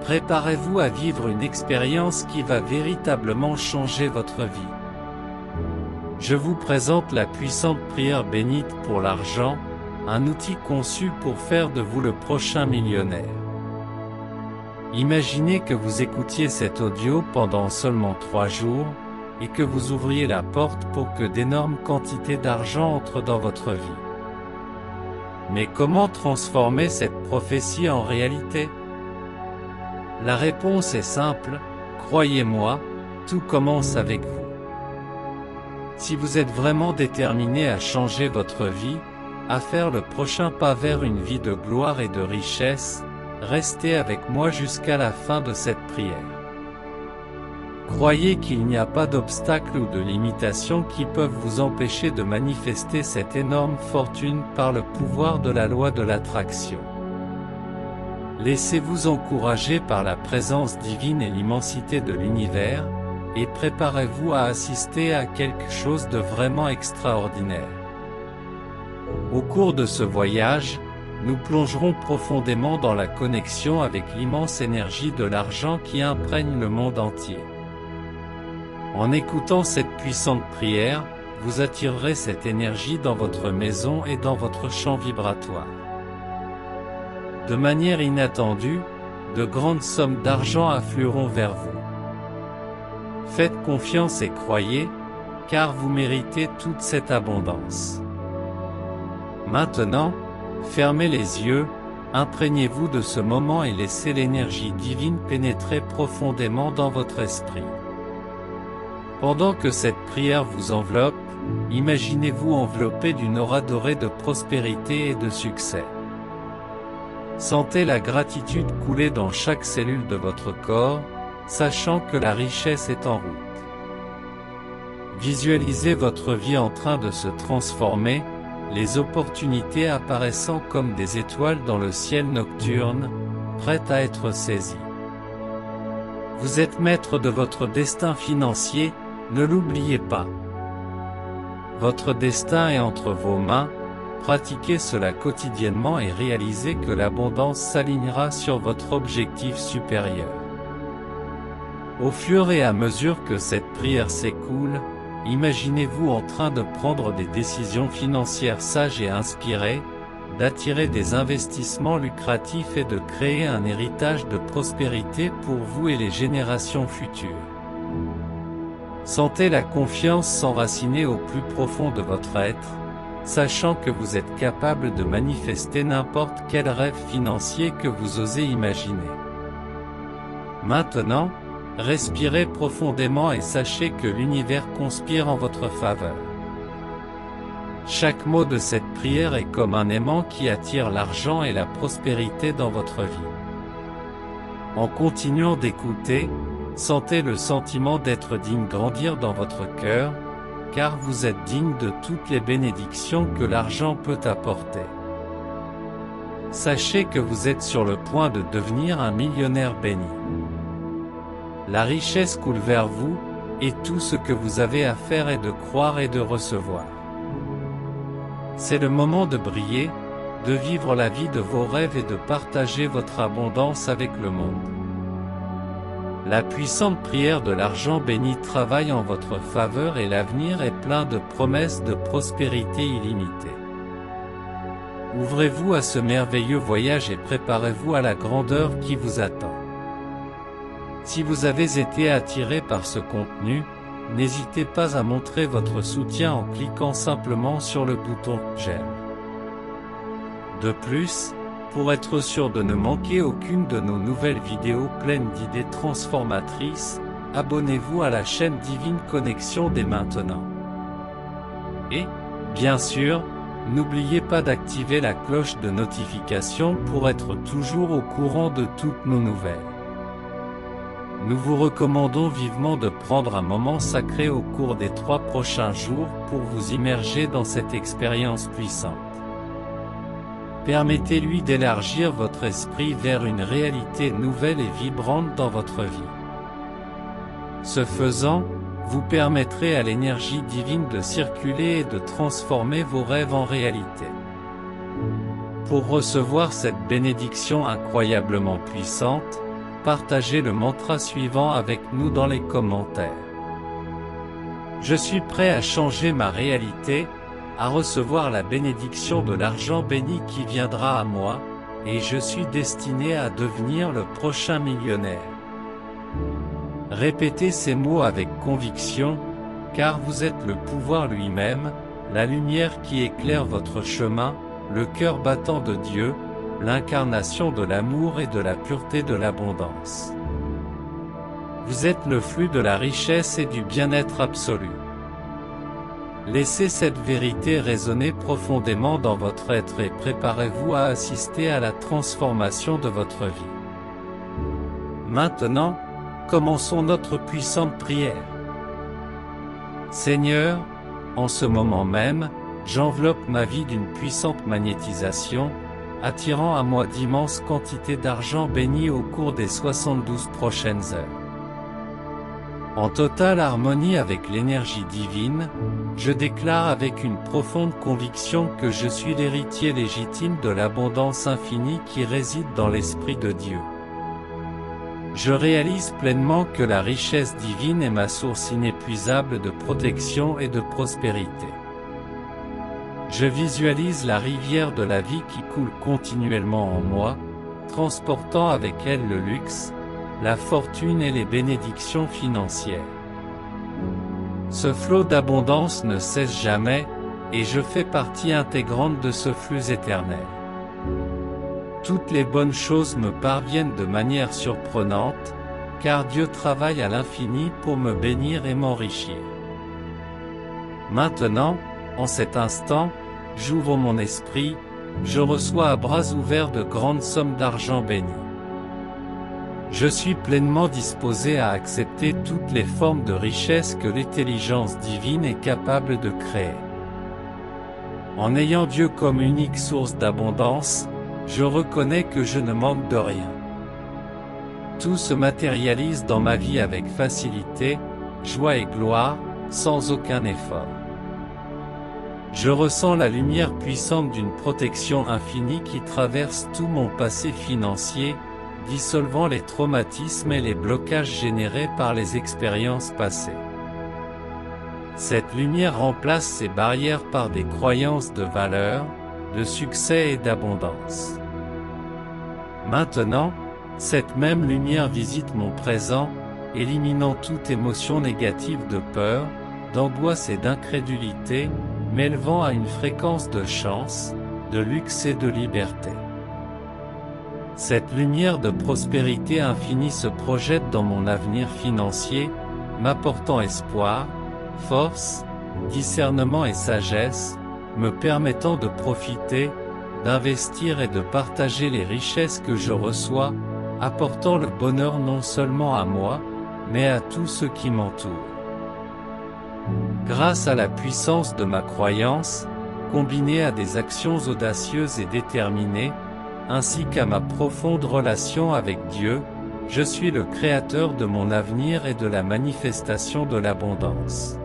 Préparez-vous à vivre une expérience qui va véritablement changer votre vie. Je vous présente la puissante prière bénite pour l'argent, un outil conçu pour faire de vous le prochain millionnaire. Imaginez que vous écoutiez cet audio pendant seulement 3 jours, et que vous ouvriez la porte pour que d'énormes quantités d'argent entrent dans votre vie. Mais comment transformer cette prophétie en réalité? La réponse est simple, croyez-moi, tout commence avec vous. Si vous êtes vraiment déterminé à changer votre vie, à faire le prochain pas vers une vie de gloire et de richesse, restez avec moi jusqu'à la fin de cette prière. Croyez qu'il n'y a pas d'obstacles ou de limitations qui peuvent vous empêcher de manifester cette énorme fortune par le pouvoir de la loi de l'attraction. Laissez-vous encourager par la présence divine et l'immensité de l'univers, et préparez-vous à assister à quelque chose de vraiment extraordinaire. Au cours de ce voyage, nous plongerons profondément dans la connexion avec l'immense énergie de l'argent qui imprègne le monde entier. En écoutant cette puissante prière, vous attirerez cette énergie dans votre maison et dans votre champ vibratoire. De manière inattendue, de grandes sommes d'argent afflueront vers vous. Faites confiance et croyez, car vous méritez toute cette abondance. Maintenant, fermez les yeux, imprégnez-vous de ce moment et laissez l'énergie divine pénétrer profondément dans votre esprit. Pendant que cette prière vous enveloppe, imaginez-vous enveloppé d'une aura dorée de prospérité et de succès. Sentez la gratitude couler dans chaque cellule de votre corps, sachant que la richesse est en route. Visualisez votre vie en train de se transformer, les opportunités apparaissant comme des étoiles dans le ciel nocturne, prêtes à être saisies. Vous êtes maître de votre destin financier, ne l'oubliez pas. Votre destin est entre vos mains, pratiquez cela quotidiennement et réalisez que l'abondance s'alignera sur votre objectif supérieur. Au fur et à mesure que cette prière s'écoule, imaginez-vous en train de prendre des décisions financières sages et inspirées, d'attirer des investissements lucratifs et de créer un héritage de prospérité pour vous et les générations futures. Sentez la confiance s'enraciner au plus profond de votre être, sachant que vous êtes capable de manifester n'importe quel rêve financier que vous osez imaginer. Maintenant, respirez profondément et sachez que l'univers conspire en votre faveur. Chaque mot de cette prière est comme un aimant qui attire l'argent et la prospérité dans votre vie. En continuant d'écouter, sentez le sentiment d'être digne grandir dans votre cœur, car vous êtes digne de toutes les bénédictions que l'argent peut apporter. Sachez que vous êtes sur le point de devenir un millionnaire béni. La richesse coule vers vous, et tout ce que vous avez à faire est de croire et de recevoir. C'est le moment de briller, de vivre la vie de vos rêves et de partager votre abondance avec le monde. La puissante prière de l'argent béni travaille en votre faveur et l'avenir est plein de promesses de prospérité illimitée. Ouvrez-vous à ce merveilleux voyage et préparez-vous à la grandeur qui vous attend. Si vous avez été attiré par ce contenu, n'hésitez pas à montrer votre soutien en cliquant simplement sur le bouton « J'aime ». De plus, pour être sûr de ne manquer aucune de nos nouvelles vidéos pleines d'idées transformatrices, abonnez-vous à la chaîne Divine Connexion dès maintenant. Et, bien sûr, n'oubliez pas d'activer la cloche de notification pour être toujours au courant de toutes nos nouvelles. Nous vous recommandons vivement de prendre un moment sacré au cours des 3 prochains jours pour vous immerger dans cette expérience puissante. Permettez-lui d'élargir votre esprit vers une réalité nouvelle et vibrante dans votre vie. Ce faisant, vous permettrez à l'énergie divine de circuler et de transformer vos rêves en réalité. Pour recevoir cette bénédiction incroyablement puissante, partager le mantra suivant avec nous dans les commentaires. Je suis prêt à changer ma réalité, à recevoir la bénédiction de l'argent béni qui viendra à moi, et je suis destiné à devenir le prochain millionnaire. Répétez ces mots avec conviction, car vous êtes le pouvoir lui-même, la lumière qui éclaire votre chemin, le cœur battant de Dieu, l'incarnation de l'amour et de la pureté de l'abondance. Vous êtes le flux de la richesse et du bien-être absolu. Laissez cette vérité résonner profondément dans votre être et préparez-vous à assister à la transformation de votre vie. Maintenant, commençons notre puissante prière. Seigneur, en ce moment même, j'enveloppe ma vie d'une puissante magnétisation, attirant à moi d'immenses quantités d'argent béni au cours des 72 prochaines heures. En totale harmonie avec l'énergie divine, je déclare avec une profonde conviction que je suis l'héritier légitime de l'abondance infinie qui réside dans l'Esprit de Dieu. Je réalise pleinement que la richesse divine est ma source inépuisable de protection et de prospérité. Je visualise la rivière de la vie qui coule continuellement en moi, transportant avec elle le luxe, la fortune et les bénédictions financières. Ce flot d'abondance ne cesse jamais, et je fais partie intégrante de ce flux éternel. Toutes les bonnes choses me parviennent de manière surprenante, car Dieu travaille à l'infini pour me bénir et m'enrichir. Maintenant, en cet instant, j'ouvre mon esprit, je reçois à bras ouverts de grandes sommes d'argent béni. Je suis pleinement disposé à accepter toutes les formes de richesse que l'intelligence divine est capable de créer. En ayant Dieu comme unique source d'abondance, je reconnais que je ne manque de rien. Tout se matérialise dans ma vie avec facilité, joie et gloire, sans aucun effort. Je ressens la lumière puissante d'une protection infinie qui traverse tout mon passé financier, dissolvant les traumatismes et les blocages générés par les expériences passées. Cette lumière remplace ces barrières par des croyances de valeur, de succès et d'abondance. Maintenant, cette même lumière visite mon présent, éliminant toute émotion négative de peur, d'angoisse et d'incrédulité, m'élevant à une fréquence de chance, de luxe et de liberté. Cette lumière de prospérité infinie se projette dans mon avenir financier, m'apportant espoir, force, discernement et sagesse, me permettant de profiter, d'investir et de partager les richesses que je reçois, apportant le bonheur non seulement à moi, mais à tous ceux qui m'entourent. Grâce à la puissance de ma croyance, combinée à des actions audacieuses et déterminées, ainsi qu'à ma profonde relation avec Dieu, je suis le créateur de mon avenir et de la manifestation de l'abondance.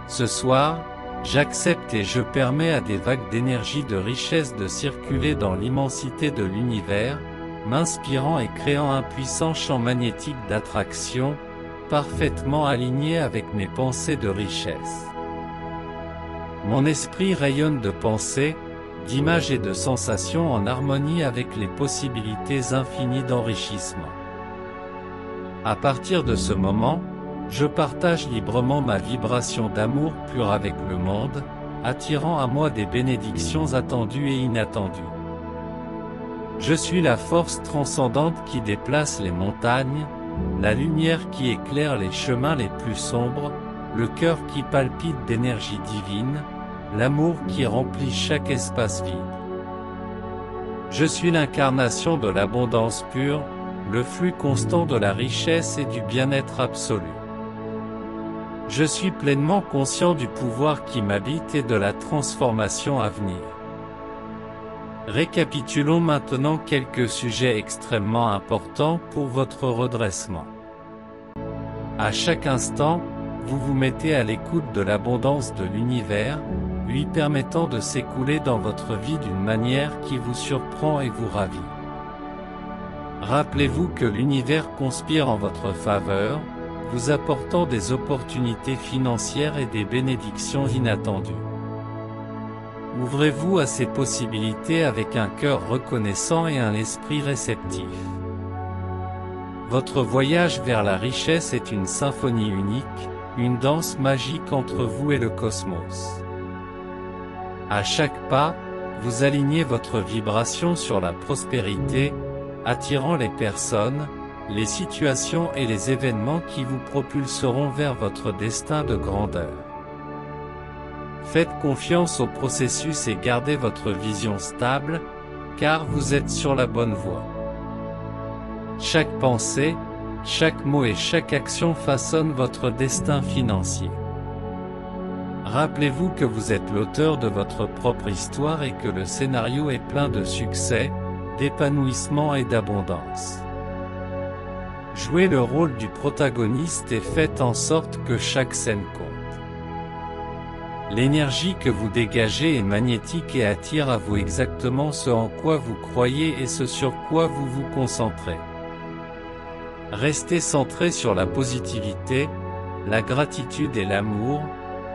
Ce soir, j'accepte et je permets à des vagues d'énergie de richesse de circuler dans l'immensité de l'univers, m'inspirant et créant un puissant champ magnétique d'attraction, parfaitement aligné avec mes pensées de richesse. Mon esprit rayonne de pensées, d'images et de sensations en harmonie avec les possibilités infinies d'enrichissement. À partir de ce moment, je partage librement ma vibration d'amour pur avec le monde, attirant à moi des bénédictions attendues et inattendues. Je suis la force transcendante qui déplace les montagnes, la lumière qui éclaire les chemins les plus sombres, le cœur qui palpite d'énergie divine, l'amour qui remplit chaque espace vide. Je suis l'incarnation de l'abondance pure, le flux constant de la richesse et du bien-être absolu. Je suis pleinement conscient du pouvoir qui m'habite et de la transformation à venir. Récapitulons maintenant quelques sujets extrêmement importants pour votre redressement. À chaque instant, vous vous mettez à l'écoute de l'abondance de l'univers, lui permettant de s'écouler dans votre vie d'une manière qui vous surprend et vous ravit. Rappelez-vous que l'univers conspire en votre faveur, vous apportant des opportunités financières et des bénédictions inattendues. Ouvrez-vous à ces possibilités avec un cœur reconnaissant et un esprit réceptif. Votre voyage vers la richesse est une symphonie unique, une danse magique entre vous et le cosmos. À chaque pas, vous alignez votre vibration sur la prospérité, attirant les personnes, les situations et les événements qui vous propulseront vers votre destin de grandeur. Faites confiance au processus et gardez votre vision stable, car vous êtes sur la bonne voie. Chaque pensée, chaque mot et chaque action façonnent votre destin financier. Rappelez-vous que vous êtes l'auteur de votre propre histoire et que le scénario est plein de succès, d'épanouissement et d'abondance. Jouez le rôle du protagoniste et faites en sorte que chaque scène compte. L'énergie que vous dégagez est magnétique et attire à vous exactement ce en quoi vous croyez et ce sur quoi vous vous concentrez. Restez centré sur la positivité, la gratitude et l'amour,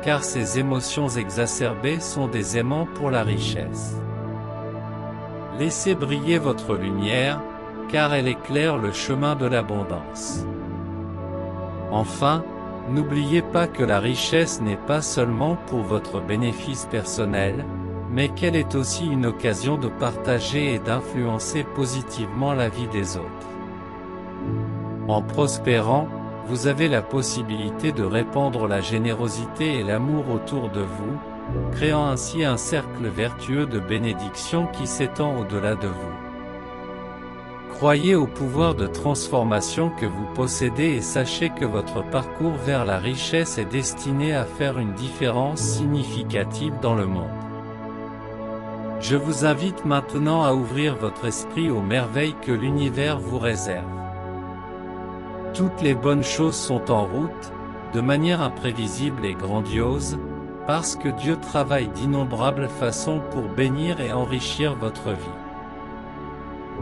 car ces émotions exacerbées sont des aimants pour la richesse. Laissez briller votre lumière, car elle éclaire le chemin de l'abondance. Enfin, n'oubliez pas que la richesse n'est pas seulement pour votre bénéfice personnel, mais qu'elle est aussi une occasion de partager et d'influencer positivement la vie des autres. En prospérant, vous avez la possibilité de répandre la générosité et l'amour autour de vous, créant ainsi un cercle vertueux de bénédictions qui s'étend au-delà de vous. Croyez au pouvoir de transformation que vous possédez et sachez que votre parcours vers la richesse est destiné à faire une différence significative dans le monde. Je vous invite maintenant à ouvrir votre esprit aux merveilles que l'univers vous réserve. Toutes les bonnes choses sont en route, de manière imprévisible et grandiose, parce que Dieu travaille d'innombrables façons pour bénir et enrichir votre vie.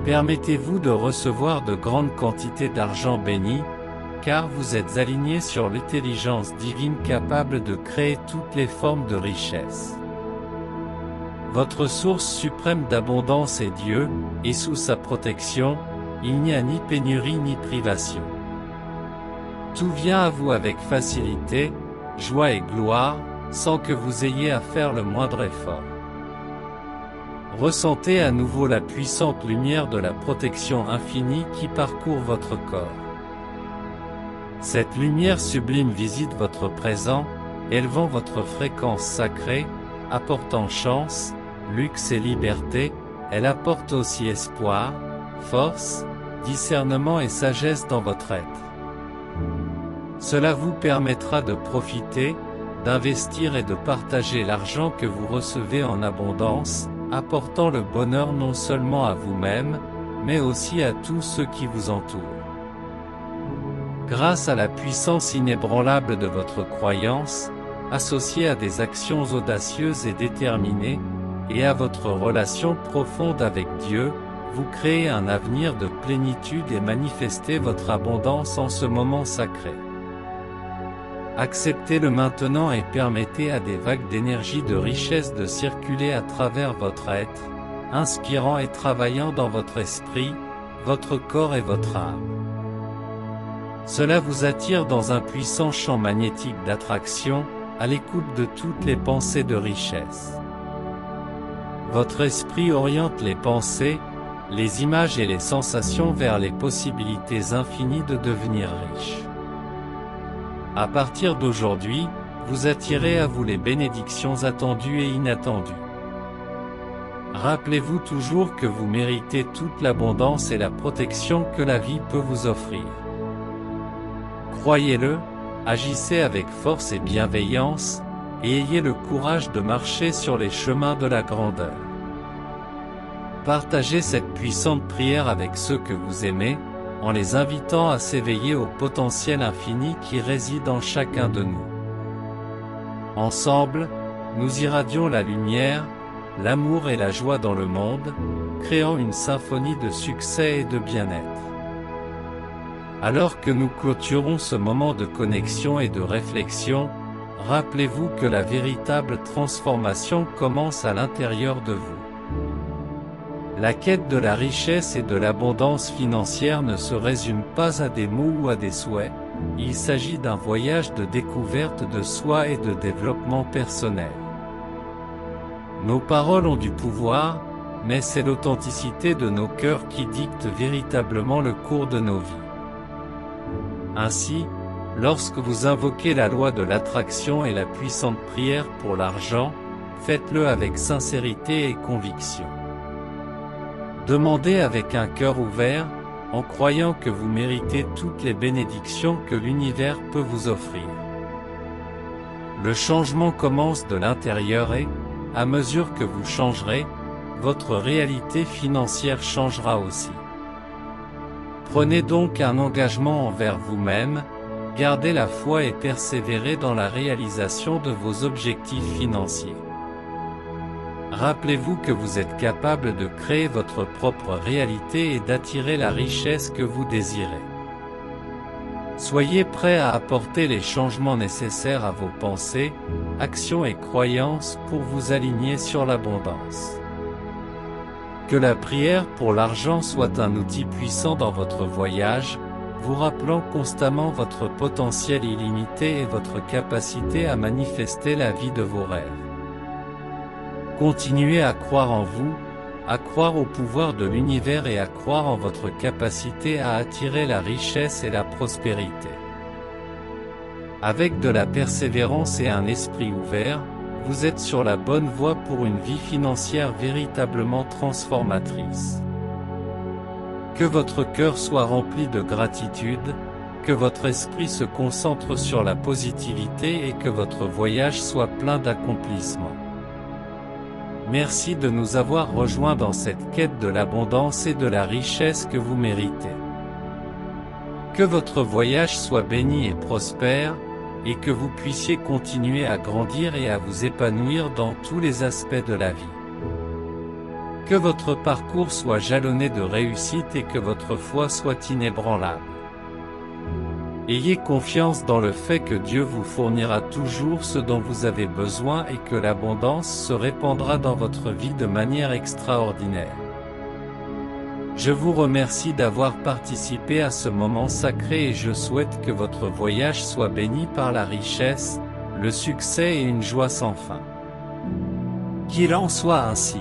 Permettez-vous de recevoir de grandes quantités d'argent béni, car vous êtes aligné sur l'intelligence divine capable de créer toutes les formes de richesse. Votre source suprême d'abondance est Dieu, et sous sa protection, il n'y a ni pénurie ni privation. Tout vient à vous avec facilité, joie et gloire, sans que vous ayez à faire le moindre effort. Ressentez à nouveau la puissante lumière de la protection infinie qui parcourt votre corps. Cette lumière sublime visite votre présent, élevant votre fréquence sacrée, apportant chance, luxe et liberté. Elle apporte aussi espoir, force, discernement et sagesse dans votre être. Cela vous permettra de profiter, d'investir et de partager l'argent que vous recevez en abondance, apportant le bonheur non seulement à vous-même, mais aussi à tous ceux qui vous entourent. Grâce à la puissance inébranlable de votre croyance, associée à des actions audacieuses et déterminées, et à votre relation profonde avec Dieu, vous créez un avenir de plénitude et manifestez votre abondance en ce moment sacré. Acceptez-le maintenant et permettez à des vagues d'énergie de richesse de circuler à travers votre être, inspirant et travaillant dans votre esprit, votre corps et votre âme. Cela vous attire dans un puissant champ magnétique d'attraction, à l'écoute de toutes les pensées de richesse. Votre esprit oriente les pensées, les images et les sensations vers les possibilités infinies de devenir riche. À partir d'aujourd'hui, vous attirez à vous les bénédictions attendues et inattendues. Rappelez-vous toujours que vous méritez toute l'abondance et la protection que la vie peut vous offrir. Croyez-le, agissez avec force et bienveillance, et ayez le courage de marcher sur les chemins de la grandeur. Partagez cette puissante prière avec ceux que vous aimez, en les invitant à s'éveiller au potentiel infini qui réside en chacun de nous. Ensemble, nous irradions la lumière, l'amour et la joie dans le monde, créant une symphonie de succès et de bien-être. Alors que nous clôturons ce moment de connexion et de réflexion, rappelez-vous que la véritable transformation commence à l'intérieur de vous. La quête de la richesse et de l'abondance financière ne se résume pas à des mots ou à des souhaits, il s'agit d'un voyage de découverte de soi et de développement personnel. Nos paroles ont du pouvoir, mais c'est l'authenticité de nos cœurs qui dicte véritablement le cours de nos vies. Ainsi, lorsque vous invoquez la loi de l'attraction et la puissante prière pour l'argent, faites-le avec sincérité et conviction. Demandez avec un cœur ouvert, en croyant que vous méritez toutes les bénédictions que l'univers peut vous offrir. Le changement commence de l'intérieur et, à mesure que vous changerez, votre réalité financière changera aussi. Prenez donc un engagement envers vous-même, gardez la foi et persévérez dans la réalisation de vos objectifs financiers. Rappelez-vous que vous êtes capable de créer votre propre réalité et d'attirer la richesse que vous désirez. Soyez prêts à apporter les changements nécessaires à vos pensées, actions et croyances pour vous aligner sur l'abondance. Que la prière pour l'argent soit un outil puissant dans votre voyage, vous rappelant constamment votre potentiel illimité et votre capacité à manifester la vie de vos rêves. Continuez à croire en vous, à croire au pouvoir de l'univers et à croire en votre capacité à attirer la richesse et la prospérité. Avec de la persévérance et un esprit ouvert, vous êtes sur la bonne voie pour une vie financière véritablement transformatrice. Que votre cœur soit rempli de gratitude, que votre esprit se concentre sur la positivité et que votre voyage soit plein d'accomplissements. Merci de nous avoir rejoints dans cette quête de l'abondance et de la richesse que vous méritez. Que votre voyage soit béni et prospère, et que vous puissiez continuer à grandir et à vous épanouir dans tous les aspects de la vie. Que votre parcours soit jalonné de réussite et que votre foi soit inébranlable. Ayez confiance dans le fait que Dieu vous fournira toujours ce dont vous avez besoin et que l'abondance se répandra dans votre vie de manière extraordinaire. Je vous remercie d'avoir participé à ce moment sacré et je souhaite que votre voyage soit béni par la richesse, le succès et une joie sans fin. Qu'il en soit ainsi.